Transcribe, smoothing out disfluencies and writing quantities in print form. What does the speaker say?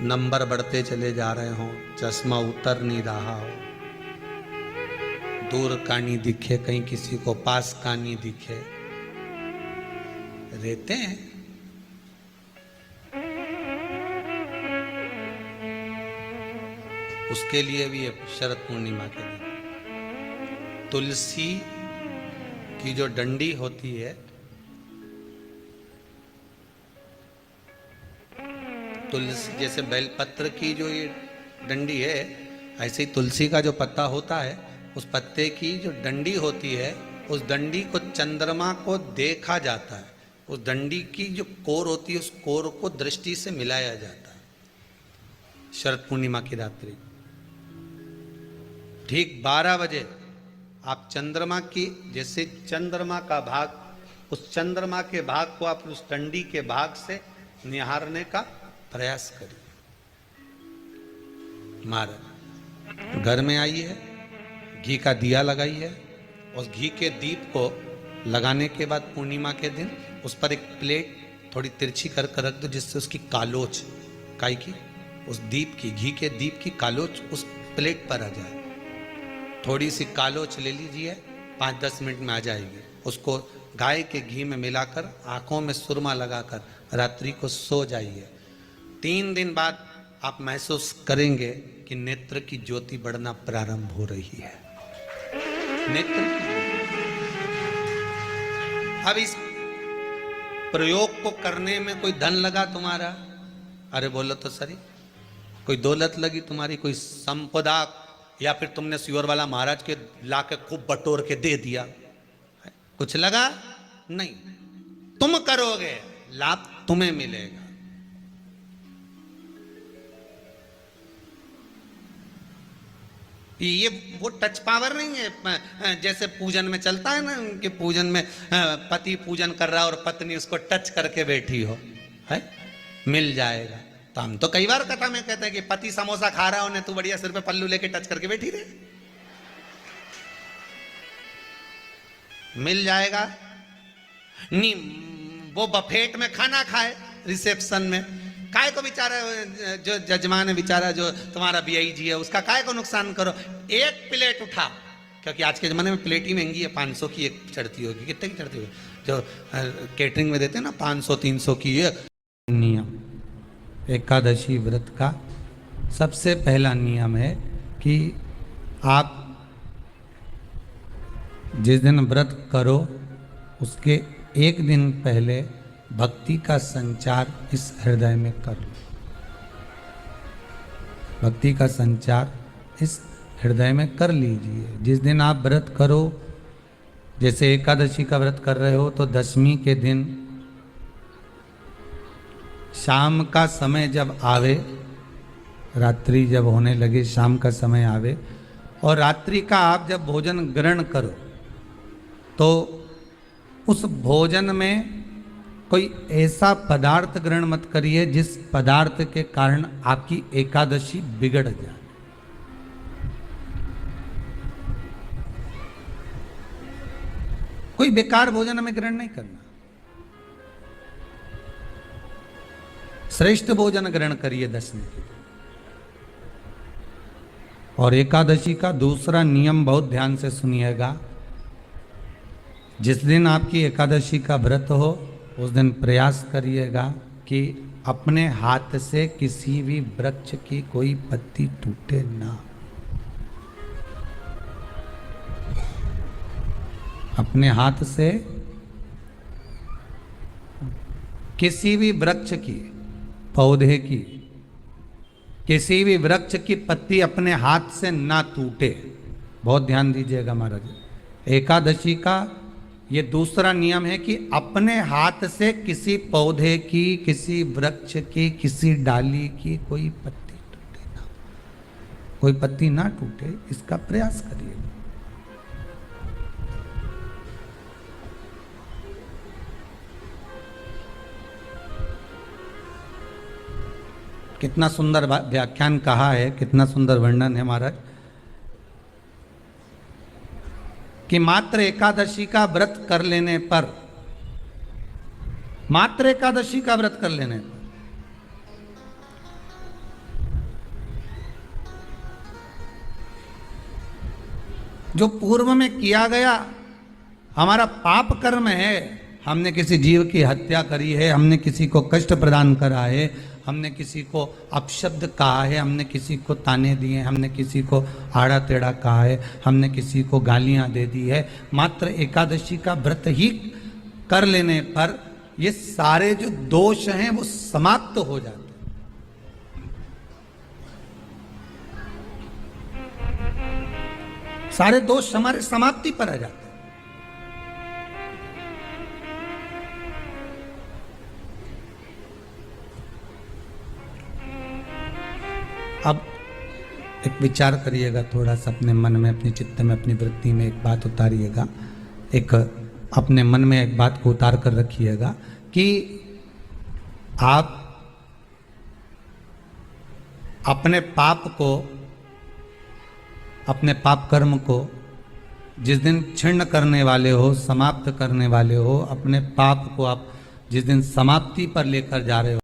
Number बढ़ते चले जा रहे हो, चश्मा उतर नहीं रहा हो, दूर का नहीं दिखे, कहीं किसी को पास का नहीं दिखे, रहते हैं। उसके लिए भी शरद पूर्णिमा के दिन तुलसी की जो डंडी होती है, तुलसी जैसे बेलपत्र की जो ये डंडी है, ऐसे ही तुलसी का जो पत्ता होता है, उस पत्ते की जो डंडी होती है, उस डंडी को चंद्रमा को देखा जाता है। उस डंडी की जो कोर होती है, उस कोर को दृष्टि से मिलाया जाता है। शरद पूर्णिमा की रात्रि ठीक 12 बजे आप चंद्रमा की, जैसे चंद्रमा का भाग, उस चंद्रमा के भाग को आप उस डंडी के भाग से निहारने का प्रयास करिए। महाराज घर में आई है, घी का दिया लगाई है, उस घी के दीप को लगाने के बाद पूर्णिमा के दिन उस पर एक प्लेट थोड़ी तिरछी कर रख दो, जिससे उसकी कालोच, काय की, उस दीप की, घी के दीप की कालोच उस प्लेट पर आ जाए। थोड़ी सी कालोच ले लीजिए, 5-10 मिनट में आ जाएगी। उसको गाय के घी में मिलाकर आंखों में सुरमा लगाकर रात्रि को सो जाइए। 3 दिन बाद आप महसूस करेंगे कि नेत्र की ज्योति बढ़ना प्रारंभ हो रही है। नेत्र की। अब इस प्रयोग को करने में कोई धन लगा तुम्हारा? अरे बोलो तो सही। कोई दौलत लगी तुम्हारी, कोई संपदा, या फिर तुमने सियोर वाला महाराज के लाके खूब बटोर के दे दिया, कुछ लगा? नहीं। तुम करोगे, लाभ तुम्हें मिलेगा। ये वो टच पावर नहीं है जैसे पूजन में चलता है ना, कि पूजन में पति पूजन कर रहा है और पत्नी उसको टच करके बैठी हो, है मिल जाएगा। तो हम तो कई बार कथा में कहते हैं कि पति समोसा खा रहा हो ने तू बढ़िया सिर पे पल्लू लेके टच करके बैठी रहे, मिल जाएगा। नहीं, वो बफेट में खाना खाए रिसेप्शन में, काय को बेचारा जो जजमान है बेचारा, जो तुम्हारा बीआई जी है, उसका काय को नुकसान करो। एक प्लेट उठा, क्योंकि आज के जमाने में प्लेट ही महंगी है, 500 की एक चढ़ती होगी, कितने की चढ़ती होगी जो केटरिंग में देते हैं ना, 500-300 की। ये नियम एकादशी व्रत का सबसे पहला नियम है कि आप जिस दिन व्रत करो उसके एक दिन पहले भक्ति का संचार इस हृदय में कर लो। भक्ति का संचार इस हृदय में कर लीजिए। जिस दिन आप व्रत करो, जैसे एकादशी का व्रत कर रहे हो, तो दशमी के दिन शाम का समय जब आवे, रात्रि जब होने लगे, शाम का समय आवे, और रात्रि का आप जब भोजन ग्रहण करो, तो उस भोजन में कोई ऐसा पदार्थ ग्रहण मत करिए जिस पदार्थ के कारण आपकी एकादशी बिगड़ जाए। कोई बेकार भोजन हमें ग्रहण नहीं करना, श्रेष्ठ भोजन ग्रहण करिए दशमी के। और एकादशी का दूसरा नियम बहुत ध्यान से सुनिएगा। जिस दिन आपकी एकादशी का व्रत हो, उस दिन प्रयास करिएगा कि अपने हाथ से किसी भी वृक्ष की कोई पत्ती टूटे ना। अपने हाथ से किसी भी वृक्ष की, पौधे की, किसी भी वृक्ष की पत्ती अपने हाथ से ना टूटे। बहुत ध्यान दीजिएगा महाराज। एकादशी का ये दूसरा नियम है कि अपने हाथ से किसी पौधे की, किसी वृक्ष की, किसी डाली की कोई पत्ती टूटे ना, कोई पत्ती ना टूटे, इसका प्रयास करिए। कितना सुंदर व्याख्यान कहा है, कितना सुंदर वर्णन है महाराज, कि मात्र एकादशी का व्रत कर लेने पर, मात्र एकादशी का व्रत कर लेने पर जो पूर्व में किया गया हमारा पाप कर्म है, हमने किसी जीव की हत्या करी है, हमने किसी को कष्ट प्रदान करा है, हमने किसी को अपशब्द कहा है, हमने किसी को ताने दिए, हमने किसी को आड़ा टेढ़ा कहा है, हमने किसी को गालियां दे दी है, मात्र एकादशी का व्रत ही कर लेने पर ये सारे जो दोष हैं वो समाप्त हो जाते हैं। सारे दोष हमारे समाप्ति पर आ जाते हैं। अब एक विचार करिएगा थोड़ा सा अपने मन में, अपने चित्त में, अपनी वृत्ति में एक बात उतारिएगा, एक अपने मन में एक बात को उतार कर रखिएगा कि आप अपने पाप को, अपने पाप कर्म को जिस दिन क्षीण करने वाले हो, समाप्त करने वाले हो, अपने पाप को आप जिस दिन समाप्ति पर लेकर जा रहे हो,